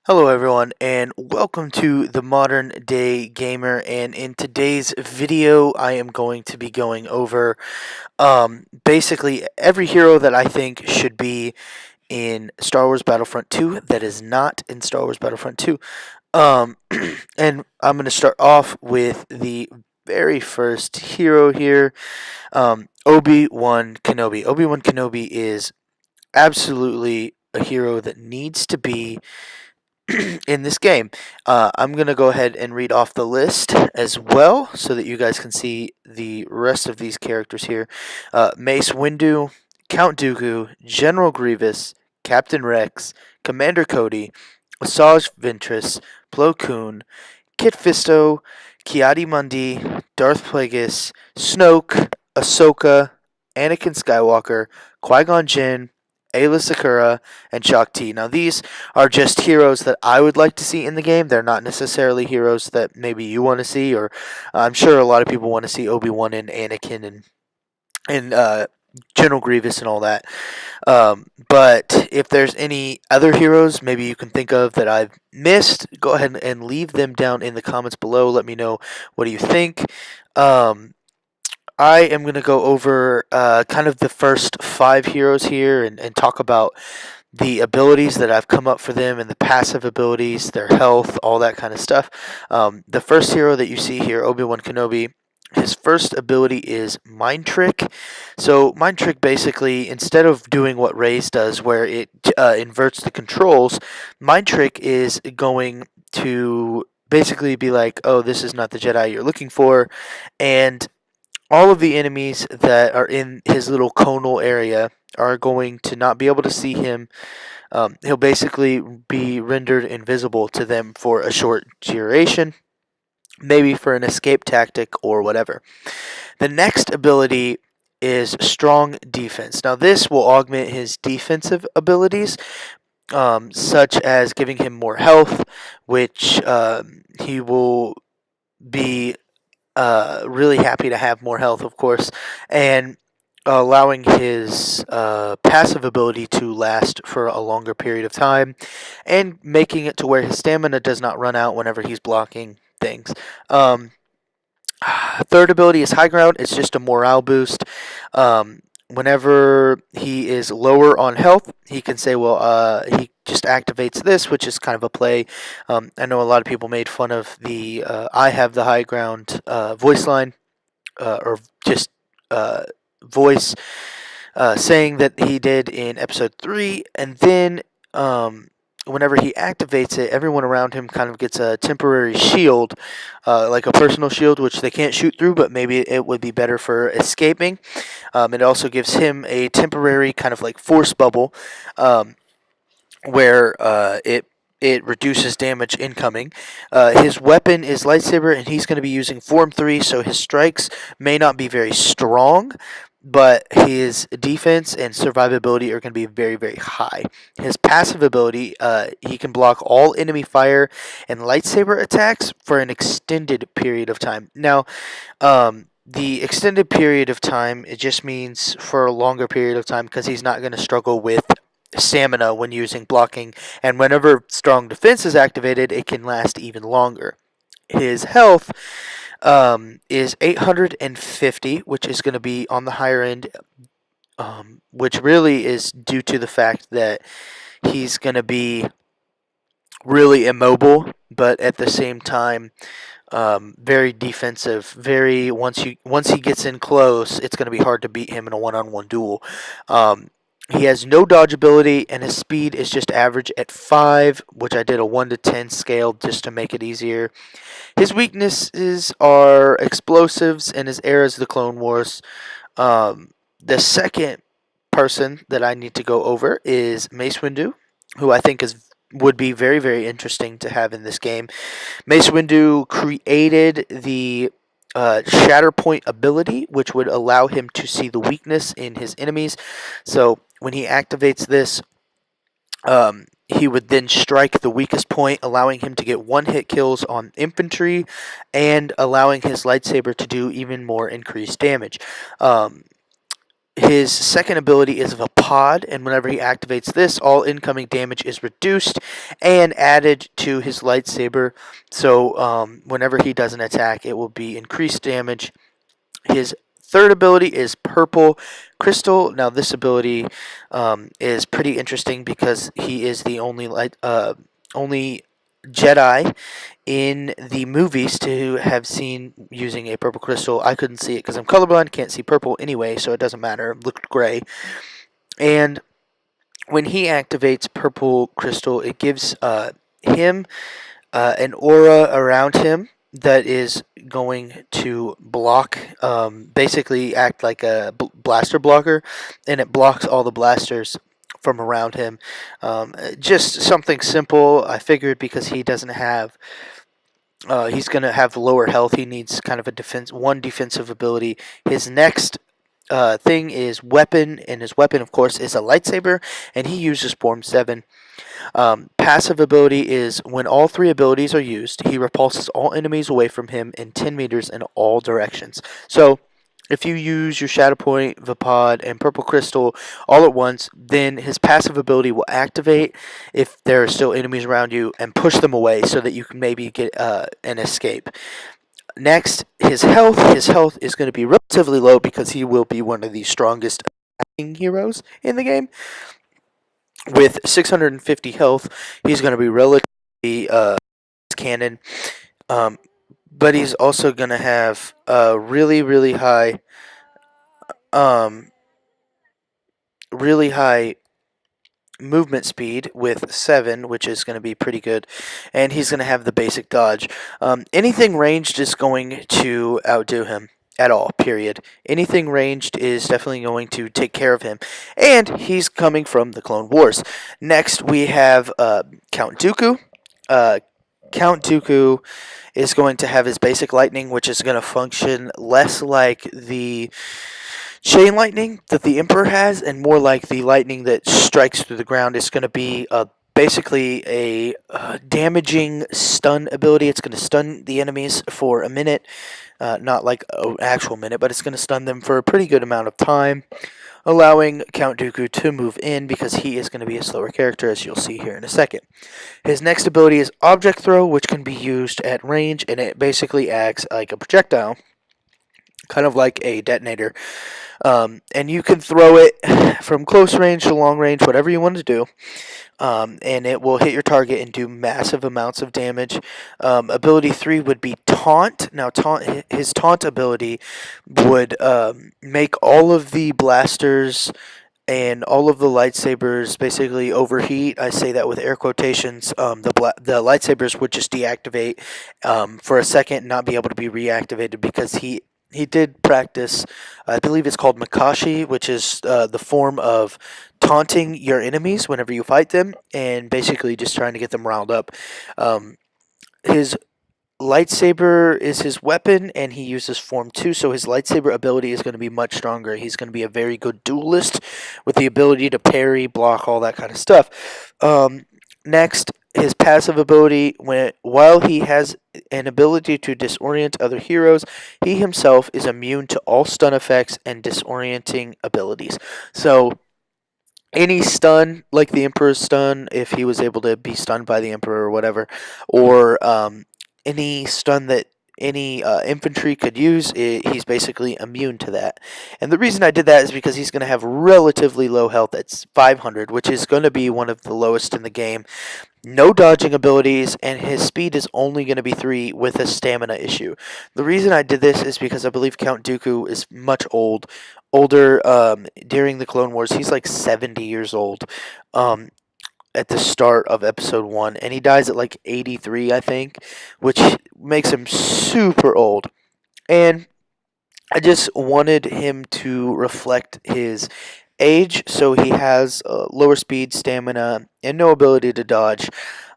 Hello, everyone, and welcome to the Modern Day Gamer. And in today's video, I am going to be going over basically every hero that I think should be in Star Wars Battlefront 2 that is not in Star Wars Battlefront 2. Um, and I'm going to start off with the very first hero here, Obi-Wan Kenobi. Obi-Wan Kenobi is absolutely a hero that needs to be in this game. I'm going to go ahead and read off the list as well so that you guys can see the rest of these characters here. Mace Windu, Count Dooku, General Grievous, Captain Rex, Commander Cody, Asajj Ventress, Plo Koon, Kit Fisto, Kiadi Mundi, Darth Plagueis, Snoke, Ahsoka, Anakin Skywalker, Qui-Gon Jinn, Ayla Secura, and Shaak Ti. Now, these are just heroes that I would like to see in the game. They're not necessarily heroes that maybe you want to see, or I'm sure a lot of people want to see Obi-Wan and Anakin and General Grievous and all that. But if there's any other heroes maybe you can think of that I've missed, go ahead and leave them down in the comments below. Let me know what do you think. Um, I am going to go over kind of the first five heroes here and talk about the abilities that I've come up for them and the passive abilities, their health, all that kind of stuff. The first hero that you see here, Obi-Wan Kenobi, his first ability is Mind Trick. So Mind Trick basically, instead of doing what Rey's does, where it inverts the controls, Mind Trick is going to basically be like, oh, this is not the Jedi you're looking for, and all of the enemies that are in his little conal area are going to not be able to see him. He'll basically be rendered invisible to them for a short duration, maybe for an escape tactic or whatever. The next ability is Strong Defense. Now, this will augment his defensive abilities, such as giving him more health, which he will be really happy to have more health, of course, and allowing his passive ability to last for a longer period of time, and making it to where his stamina does not run out whenever he's blocking things. Third ability is High Ground. It's just a morale boost. Whenever he is lower on health, he can say, well, he just activates this, which is kind of a play. I know a lot of people made fun of the I have the high ground voice line, or just voice saying that he did in episode 3. And then whenever he activates it, everyone around him kind of gets a temporary shield, like a personal shield, which they can't shoot through, but maybe it would be better for escaping. It also gives him a temporary kind of like force bubble, where it reduces damage incoming. His weapon is lightsaber, and he's going to be using Form 3, so his strikes may not be very strong, but his defense and survivability are going to be very, very high. His passive ability, he can block all enemy fire and lightsaber attacks for an extended period of time. Now, the extended period of time, it just means for a longer period of time, because he's not going to struggle with stamina when using blocking, and whenever strong defense is activated, it can last even longer. His health is 850, which is going to be on the higher end, which really is due to the fact that he's going to be really immobile, but at the same time, very defensive. Very once he gets in close, it's going to be hard to beat him in a one-on-one duel. He has no dodge ability, and his speed is just average at 5, which I did a 1 to 10 scale just to make it easier. His weaknesses are explosives, and his era is the Clone Wars. The second person that I need to go over is Mace Windu, who I think would be very, very interesting to have in this game. Mace Windu created the Shatterpoint ability, which would allow him to see the weakness in his enemies. So when he activates this, he would then strike the weakest point, allowing him to get one-hit kills on infantry and allowing his lightsaber to do even more increased damage. His second ability is of a pod, and whenever he activates this, all incoming damage is reduced and added to his lightsaber. So whenever he does an attack, it will be increased damage. His third ability is Purple Crystal. Now, this ability is pretty interesting because he is the only Jedi in the movies to have seen using a purple crystal. I couldn't see it because I'm colorblind, can't see purple anyway, so it doesn't matter. It looked gray. And when he activates purple crystal, it gives him an aura around him that is going to block, basically act like a blaster blocker, and it blocks all the blasters from around him. Just something simple. I figured because he doesn't have he's going to have lower health. He needs kind of one defensive ability. His next thing is weapon, and his weapon, of course, is a lightsaber, and he uses Form 7. Passive ability is when all three abilities are used, he repulses all enemies away from him in 10 meters in all directions. So, if you use your Shadow Point, Vapod, and Purple Crystal all at once, then his passive ability will activate if there are still enemies around you and push them away so that you can maybe get an escape. Next, his health. His health is going to be relatively low because he will be one of the strongest attacking heroes in the game. With 650 health, he's going to be relatively cannon. But he's also going to have a really high movement speed with 7, which is going to be pretty good, and he's going to have the basic dodge. Anything ranged is going to outdo him at all, period. Anything ranged is definitely going to take care of him, and he's coming from the Clone Wars. Next, we have Count Dooku. Count Dooku is going to have his basic lightning, which is going to function less like the chain lightning that the Emperor has, and more like the lightning that strikes through the ground. Is going to be basically a damaging stun ability. It's going to stun the enemies for a minute, not like an actual minute, but it's going to stun them for a pretty good amount of time, allowing Count Dooku to move in because he is going to be a slower character, as you'll see here in a second. His next ability is Object Throw, which can be used at range, and it basically acts like a projectile, kind of like a detonator. And you can throw it from close range to long range, whatever you want to do. And it will hit your target and do massive amounts of damage. Ability 3 would be Taunt. Now, his Taunt ability would make all of the blasters and all of the lightsabers basically overheat. I say that with air quotations. The lightsabers would just deactivate for a second and not be able to be reactivated because he did practice, I believe it's called Makashi, which is the form of taunting your enemies whenever you fight them, and basically just trying to get them riled up. His lightsaber is his weapon, and he uses Form 2, so his lightsaber ability is going to be much stronger. He's going to be a very good duelist with the ability to parry, block, all that kind of stuff. Next, his passive ability, while he has an ability to disorient other heroes, he himself is immune to all stun effects and disorienting abilities. So, any stun, like the Emperor's stun, if he was able to be stunned by the Emperor or whatever, or any stun that any infantry could use, he's basically immune to that. And the reason I did that is because he's going to have relatively low health. It's 500, which is going to be one of the lowest in the game. No dodging abilities, and his speed is only going to be 3 with a stamina issue. The reason I did this is because I believe Count Dooku is much older. During the Clone Wars, he's like 70 years old at the start of Episode 1, and he dies at like 83, I think, which makes him super old. And I just wanted him to reflect his age, so he has lower speed, stamina, and no ability to dodge,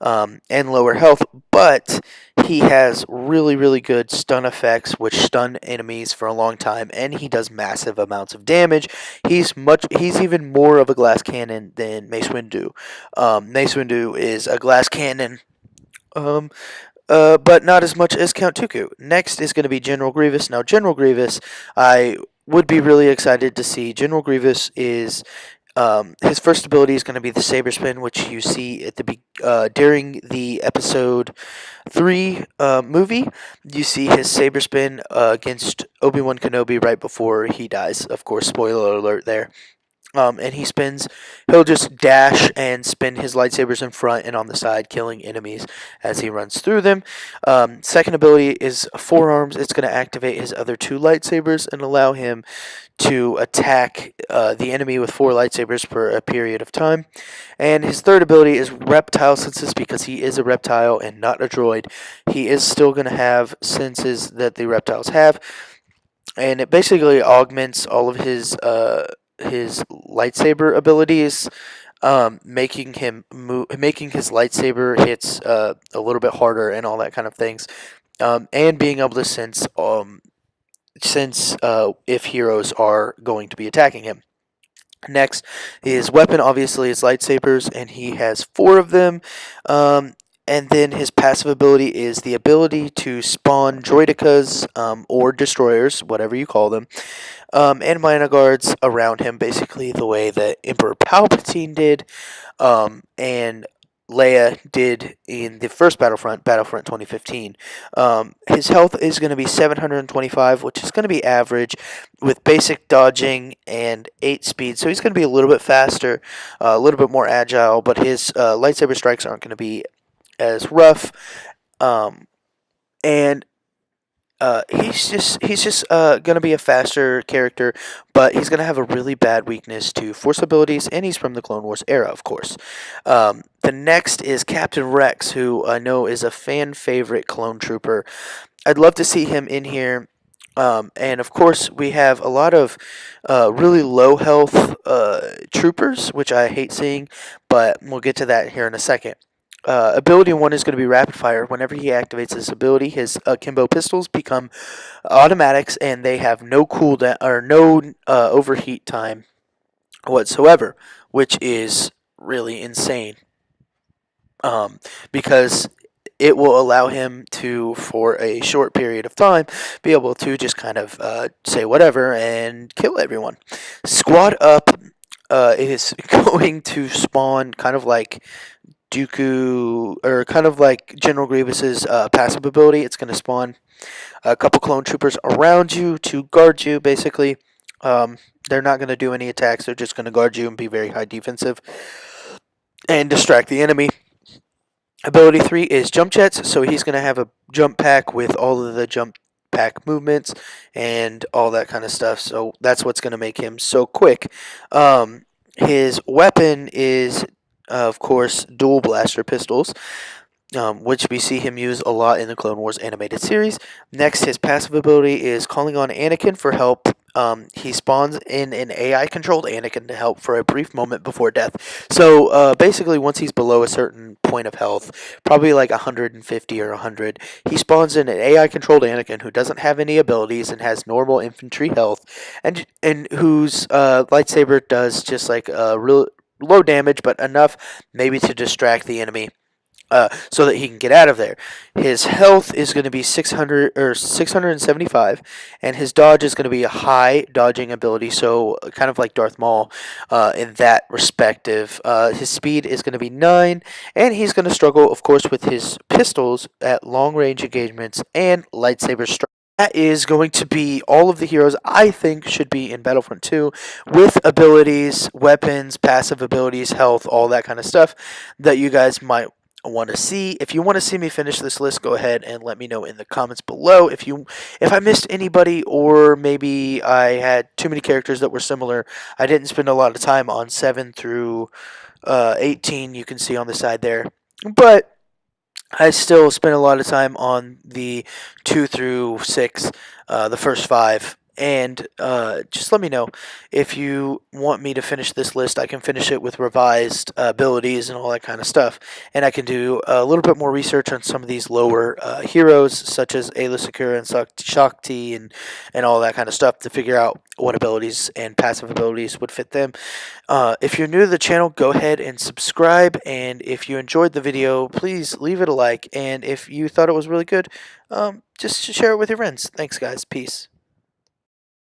and lower health, but he has really good stun effects, which stun enemies for a long time, and he does massive amounts of damage. He's even more of a glass cannon than Mace Windu. Mace Windu is a glass cannon, but not as much as Count Dooku. Next is going to be General Grievous. Now, General Grievous, I would be really excited to see. General Grievous is his first ability is going to be the Saber Spin, which you see at during the episode 3 movie. You see his Saber Spin against Obi-Wan Kenobi right before he dies. Of course, spoiler alert there. And he'll just dash and spin his lightsabers in front and on the side, killing enemies as he runs through them. Second ability is Forearms. It's going to activate his other two lightsabers and allow him to attack the enemy with 4 lightsabers for a period of time. And his third ability is Reptile Senses, because he is a reptile and not a droid. He is still going to have senses that the reptiles have, and it basically augments all of his lightsaber abilities, making his lightsaber hits a little bit harder and all that kind of things, and being able to sense if heroes are going to be attacking him. Next, his weapon obviously is lightsabers, and he has 4 of them. And then his passive ability is the ability to spawn droidicas, or destroyers, whatever you call them, and Mina guards around him, basically the way that Emperor Palpatine did, and Leia did in the first Battlefront 2015. His health is going to be 725, which is going to be average, with basic dodging and 8 speed. So he's going to be a little bit faster, a little bit more agile, but his lightsaber strikes aren't going to be as rough. And he's just gonna be a faster character, but he's gonna have a really bad weakness to force abilities, and he's from the Clone Wars era, of course. The next is Captain Rex, who I know is a fan favorite clone trooper. I'd love to see him in here. And of course, we have a lot of really low health troopers, which I hate seeing, but we'll get to that here in a second. Ability 1 is going to be rapid fire. Whenever he activates this ability, his akimbo pistols become automatics, and they have no cooldown or no overheat time whatsoever, which is really insane. Because it will allow him to, for a short period of time, be able to just kind of say whatever and kill everyone. Squad Up is going to spawn kind of like Dooku, or kind of like General Grievous's passive ability. It's going to spawn a couple clone troopers around you to guard you, basically. They're not going to do any attacks. They're just going to guard you and be very high defensive and distract the enemy. Ability 3 is Jump Jets, so he's going to have a jump pack with all of the jump pack movements and all that kind of stuff. So that's what's going to make him so quick. His weapon is, of course, dual blaster pistols, which we see him use a lot in the Clone Wars animated series. Next, his passive ability is calling on Anakin for help. He spawns in an AI-controlled Anakin to help for a brief moment before death. So basically, once he's below a certain point of health, probably like 150 or 100, he spawns in an AI-controlled Anakin who doesn't have any abilities and has normal infantry health, and whose lightsaber does just like real low damage, but enough maybe to distract the enemy, so that he can get out of there. His health is going to be 600 or 675, and his dodge is going to be a high dodging ability, so kind of like Darth Maul in that respective. His speed is going to be 9, and he's going to struggle, of course, with his pistols at long range engagements and lightsaber strike. That is going to be all of the heroes I think should be in Battlefront 2, with abilities, weapons, passive abilities, health, all that kind of stuff that you guys might want to see. If you want to see me finish this list, go ahead and let me know in the comments below. If I missed anybody, or maybe I had too many characters that were similar, I didn't spend a lot of time on 7 through 18, you can see on the side there. But I still spent a lot of time on the 2 through 6, the first 5. And just let me know if you want me to finish this list. I can finish it with revised abilities and all that kind of stuff. And I can do a little bit more research on some of these lower heroes, such as Ayla Secura and Shakti and all that kind of stuff, to figure out what abilities and passive abilities would fit them. If you're new to the channel, go ahead and subscribe. And if you enjoyed the video, please leave it a like. And if you thought it was really good, just share it with your friends. Thanks, guys. Peace.